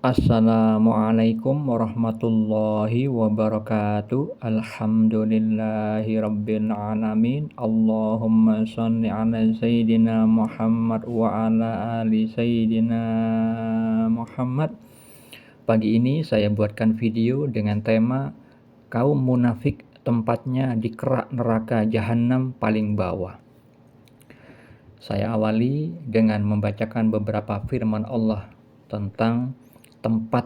Assalamualaikum warahmatullahi wabarakatuh. Alhamdulillahi rabbil alamin. Allahumma shalli ala sayyidina Muhammad wa ala ali sayyidina Muhammad. Pagi ini saya buatkan video dengan tema kaum munafik tempatnya di kerak neraka jahanam paling bawah. Saya awali dengan membacakan beberapa firman Allah tentang tempat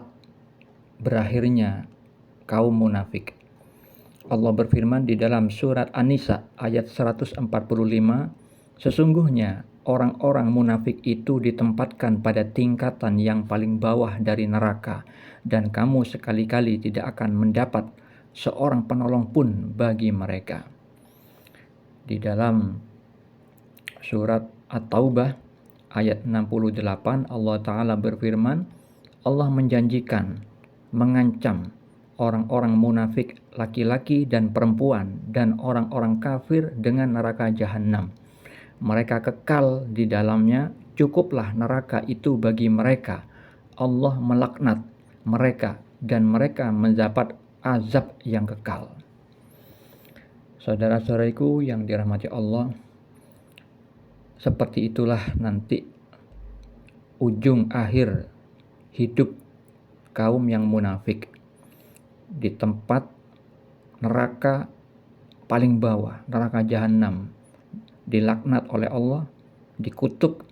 berakhirnya kaum munafik. Allah berfirman di dalam surat An-Nisa ayat 145, sesungguhnya orang-orang munafik itu ditempatkan pada tingkatan yang paling bawah dari neraka, dan kamu sekali-kali tidak akan mendapat seorang penolong pun bagi mereka. Di dalam surat At-Taubah ayat 68 Allah Ta'ala berfirman, Allah menjanjikan, mengancam orang-orang munafik laki-laki dan perempuan dan orang-orang kafir dengan neraka jahanam. Mereka kekal di dalamnya, cukuplah neraka itu bagi mereka. Allah melaknat mereka dan mereka mendapat azab yang kekal. Saudara-saudariku yang dirahmati Allah, seperti itulah nanti ujung akhir hidup kaum yang munafik, di tempat neraka paling bawah, neraka jahanam, dilaknat oleh Allah, dikutuk,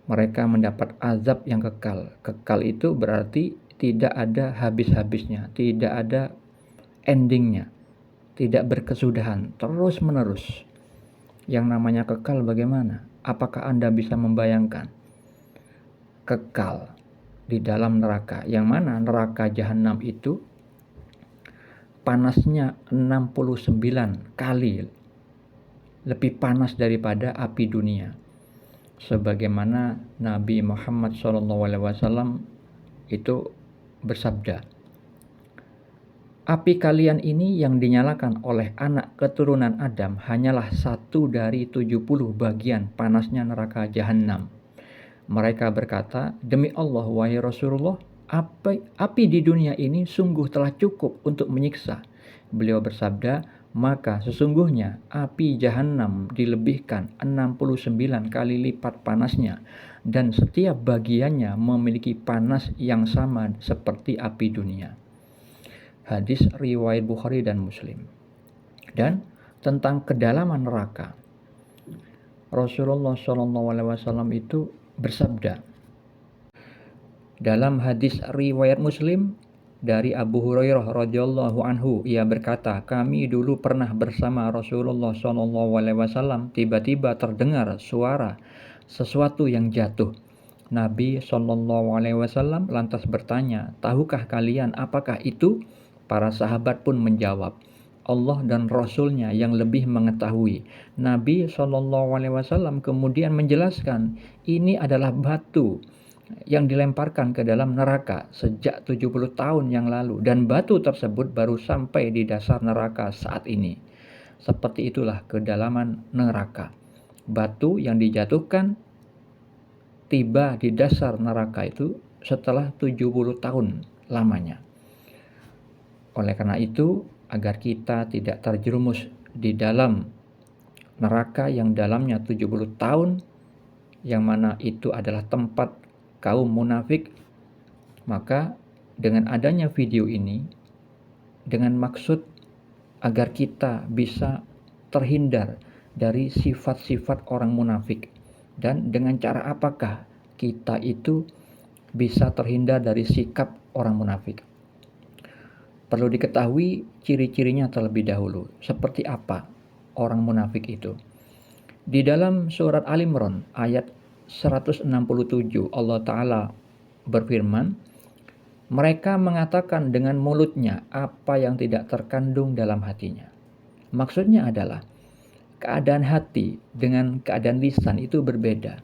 mereka mendapat azab yang kekal. Kekal itu berarti tidak ada habis-habisnya, tidak ada endingnya, tidak berkesudahan, terus menerus. Yang namanya kekal bagaimana? Apakah Anda bisa membayangkan? Kekal di dalam neraka, yang mana neraka jahanam itu panasnya 69 kali lebih panas daripada api dunia. Sebagaimana Nabi Muhammad SAW itu bersabda, api kalian ini yang dinyalakan oleh anak keturunan Adam hanyalah 1 dari 70 bagian panasnya neraka jahanam. Mereka berkata, demi Allah wahai Rasulullah, api di dunia ini sungguh telah cukup untuk menyiksa. Beliau bersabda, maka sesungguhnya api jahanam dilebihkan 69 kali lipat panasnya, dan setiap bagiannya memiliki panas yang sama seperti api dunia. Hadis riwayat Bukhari dan Muslim. Dan tentang kedalaman neraka, Rasulullah SAW itu bersabda dalam hadis riwayat Muslim dari Abu Hurairah radhiyallahu anhu, ia berkata, kami dulu pernah bersama Rasulullah SAW, tiba-tiba terdengar suara sesuatu yang jatuh. Nabi SAW lantas bertanya, tahukah kalian apakah itu? Para sahabat pun menjawab, Allah dan Rasulnya yang lebih mengetahui. Nabi SAW kemudian menjelaskan, ini adalah batu yang dilemparkan ke dalam neraka sejak 70 tahun yang lalu, dan batu tersebut baru sampai di dasar neraka saat ini. Seperti itulah kedalaman neraka. Batu yang dijatuhkan tiba di dasar neraka itu setelah 70 tahun lamanya. Oleh karena itu, agar kita tidak terjerumus di dalam neraka yang dalamnya 70 tahun, yang mana itu adalah tempat kaum munafik, maka dengan adanya video ini, dengan maksud agar kita bisa terhindar dari sifat-sifat orang munafik, dan dengan cara apakah kita itu bisa terhindar dari sikap orang munafik. Perlu diketahui ciri-cirinya terlebih dahulu. Seperti apa orang munafik itu? Di dalam surat Al-Imran ayat 167 Allah Ta'ala berfirman, mereka mengatakan dengan mulutnya apa yang tidak terkandung dalam hatinya. Maksudnya adalah keadaan hati dengan keadaan lisan itu berbeda.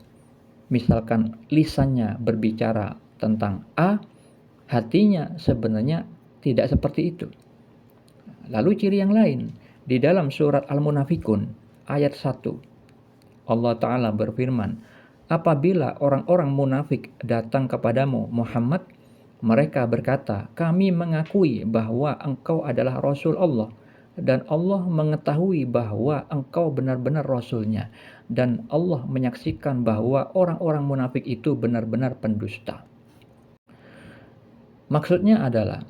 Misalkan lisannya berbicara tentang A, hatinya sebenarnya tidak seperti itu. Lalu ciri yang lain, di dalam surat Al-Munafikun ayat 1 Allah Ta'ala berfirman, Apabila orang-orang munafik datang kepadamu, Muhammad, mereka berkata, kami mengakui bahwa engkau adalah Rasul Allah, dan Allah mengetahui bahwa engkau benar-benar Rasulnya, dan Allah menyaksikan bahwa orang-orang munafik itu benar-benar pendusta. Maksudnya adalah,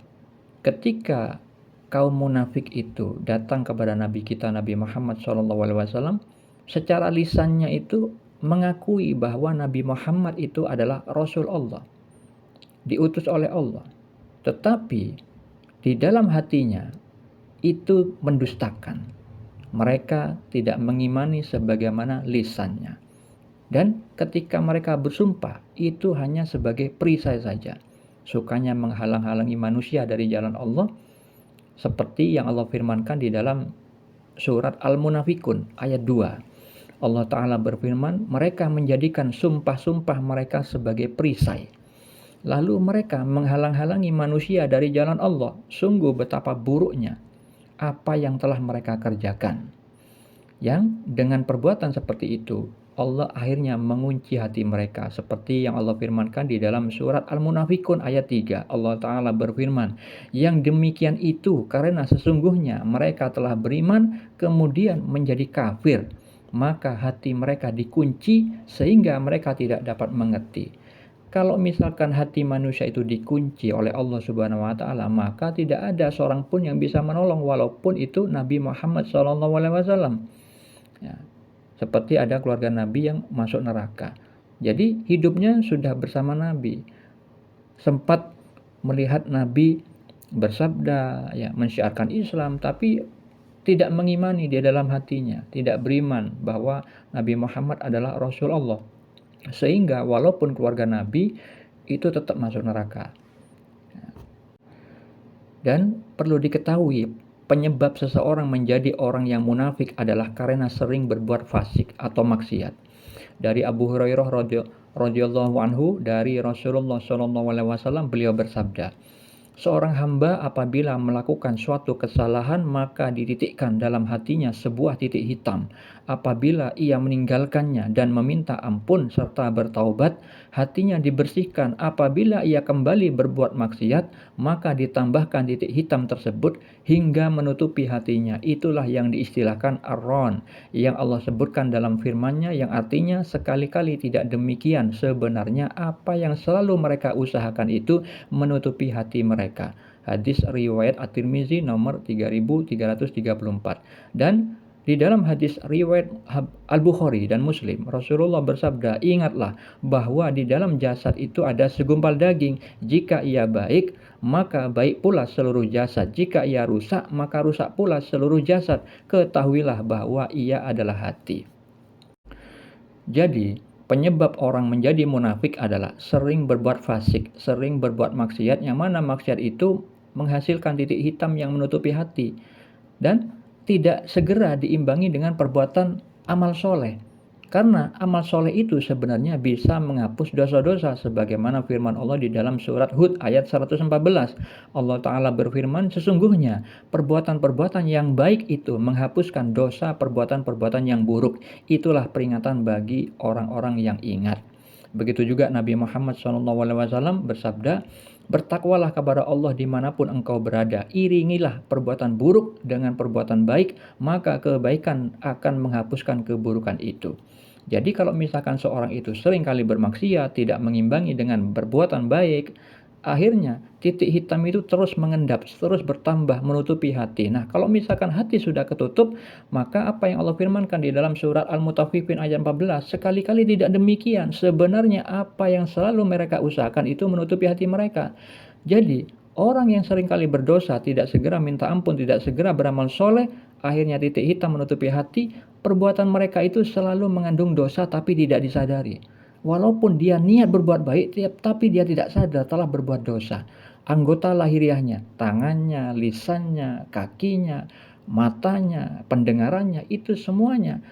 ketika kaum munafik itu datang kepada Nabi kita Nabi Muhammad SAW, secara lisannya itu mengakui bahwa Nabi Muhammad itu adalah Rasul Allah, diutus oleh Allah. Tetapi di dalam hatinya itu mendustakan. Mereka tidak mengimani sebagaimana lisannya. Dan ketika mereka bersumpah, itu hanya sebagai perisai saja. Sukanya menghalang-halangi manusia dari jalan Allah, seperti yang Allah firmankan di dalam surat Al-Munafikun ayat 2. Allah Ta'ala berfirman, mereka menjadikan sumpah-sumpah mereka sebagai perisai. Lalu mereka menghalang-halangi manusia dari jalan Allah. Sungguh betapa buruknya apa yang telah mereka kerjakan. Yang dengan perbuatan seperti itu, Allah akhirnya mengunci hati mereka. Seperti yang Allah firmankan di dalam surat Al-Munafikun ayat 3. Allah Ta'ala berfirman, yang demikian itu karena sesungguhnya mereka telah beriman kemudian menjadi kafir. Maka hati mereka dikunci sehingga mereka tidak dapat mengerti. Kalau misalkan hati manusia itu dikunci oleh Allah Subhanahu wa Ta'ala, maka tidak ada seorang pun yang bisa menolong, walaupun itu Nabi Muhammad SAW. Ya, seperti ada keluarga Nabi yang masuk neraka. Jadi hidupnya sudah bersama Nabi, sempat melihat Nabi bersabda, ya, mensyiarkan Islam, tapi tidak mengimani di dalam hatinya, tidak beriman bahwa Nabi Muhammad adalah Rasul Allah. Sehingga walaupun keluarga Nabi itu tetap masuk neraka. Dan perlu diketahui, penyebab seseorang menjadi orang yang munafik adalah karena sering berbuat fasik atau maksiat. Dari Abu Hurairah radhiyallahu anhu, dari Rasulullah SAW, beliau bersabda, seorang hamba apabila melakukan suatu kesalahan maka dititikkan dalam hatinya sebuah titik hitam. Apabila ia meninggalkannya dan meminta ampun serta bertaubat, hatinya dibersihkan. Apabila ia kembali berbuat maksiat, maka ditambahkan titik hitam tersebut hingga menutupi hatinya. Itulah yang diistilahkan ar-ron, yang Allah sebutkan dalam firman-Nya, yang artinya sekali-kali tidak demikian. Sebenarnya apa yang selalu mereka usahakan itu menutupi hati mereka. Hadis riwayat At-Tirmizi nomor 3334. Dan di dalam hadis riwayat Al-Bukhari dan Muslim, Rasulullah bersabda, ingatlah bahwa di dalam jasad itu ada segumpal daging. Jika ia baik, maka baik pula seluruh jasad. Jika ia rusak, maka rusak pula seluruh jasad. Ketahuilah bahwa ia adalah hati. Jadi, penyebab orang menjadi munafik adalah sering berbuat fasik, sering berbuat maksiat, yang mana maksiat itu menghasilkan titik hitam yang menutupi hati. Dan tidak segera diimbangi dengan perbuatan amal soleh. Karena amal soleh itu sebenarnya bisa menghapus dosa-dosa, sebagaimana firman Allah di dalam surat Hud ayat 114. Allah Ta'ala berfirman, sesungguhnya perbuatan-perbuatan yang baik itu menghapuskan dosa perbuatan-perbuatan yang buruk. Itulah peringatan bagi orang-orang yang ingat. Begitu juga Nabi Muhammad SAW bersabda, bertakwalah kepada Allah dimanapun engkau berada. Iringilah perbuatan buruk dengan perbuatan baik, maka kebaikan akan menghapuskan keburukan itu. Jadi kalau misalkan seorang itu sering kali bermaksiat, tidak mengimbangi dengan perbuatan baik, akhirnya titik hitam itu terus mengendap, terus bertambah menutupi hati. Nah, kalau misalkan hati sudah ketutup, maka apa yang Allah firmankan di dalam surat Al-Mutaffifin ayat 14, sekali-kali tidak demikian. Sebenarnya apa yang selalu mereka usahakan itu menutupi hati mereka. Jadi, orang yang seringkali berdosa, tidak segera minta ampun, tidak segera beramal soleh, akhirnya titik hitam menutupi hati. Perbuatan mereka itu selalu mengandung dosa tapi tidak disadari. Walaupun dia niat berbuat baik, tapi dia tidak sadar telah berbuat dosa. Anggota lahiriahnya, tangannya, lisannya, kakinya, matanya, pendengarannya, itu semuanya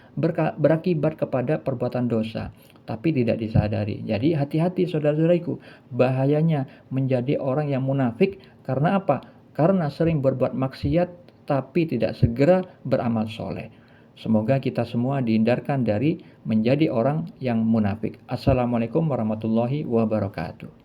berakibat kepada perbuatan dosa, tapi tidak disadari. Jadi hati-hati saudara-saudariku, bahayanya menjadi orang yang munafik. Karena apa? Karena sering berbuat maksiat, tapi tidak segera beramal soleh. Semoga kita semua dihindarkan dari menjadi orang yang munafik. Assalamualaikum warahmatullahi wabarakatuh.